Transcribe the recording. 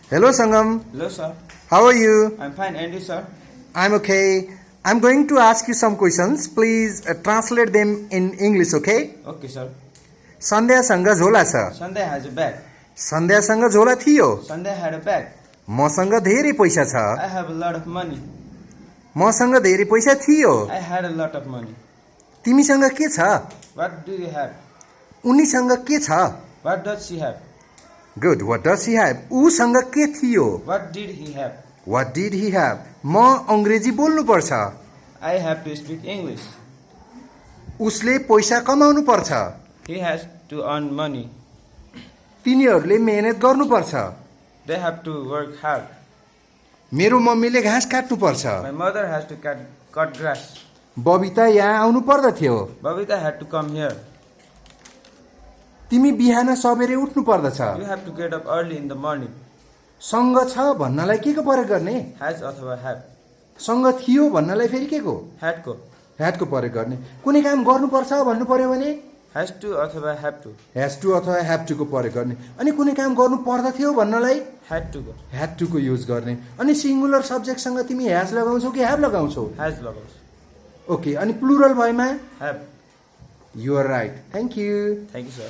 Hello, Sangam. Hello, sir. How are you? I'm fine. And you, sir? I'm okay. I'm going to ask you some questions. Please translate them in English, okay? Okay, sir. सन्ध्यासँग झोला छ. Sunday has a bag. सन्ध्यासँग झोला थियो. Sunday had a bag. मसँग धेरै पैसा छ. I have a lot of money. मसँग धेरै पैसा थियो. I had a lot of money. तिमीसँग के छ? What do you have? उनीसँग के छ? What does she have? Good. What does he have? उसँग के थियो? What did he have? What did he have? म अंग्रेजी बोल्नु पर्छ. I have to speak English. उसले पैसा कमाउनु पर्छ. He has to earn money. तिनीहरूले मेहनत गर्नुपर्छ. They have to work hard. मेरो मम्मीले घाँस काट्नु पर्छ. My mother has to cut grass. Babita यहाँ आउनु पर्दथ्यो. Babita had to come here. तिमी बिहान सबेरै उठ्नु पर्दछ. You have to get up early in the morning. सँग छ भन्नलाई के को प्रयोग गर्ने? Has अथवा have. सँग थियो भन्नलाई फेरि के को? Had को. ह्याड को प्रयोग गर्ने. कुनै काम गर्नुपर्छ भन्नु पर्यो भने Has to अथवा have to. ह्याज टु अथवा ह्याभ टु को प्रयोग गर्ने. अनि कुनै काम गर्नु पर्दथ्यो भन्नलाई Had to go. Had to को युज गर्ने. अनि सिंगुलर सब्जेक्टसँग तिमी ह्याज लगाउँछौ कि ह्याभ लगाउँछौ? Has लगाउँछ. ओके. अनि प्लुरल भएमा Have. You are right. Thank you. Thank you, sir.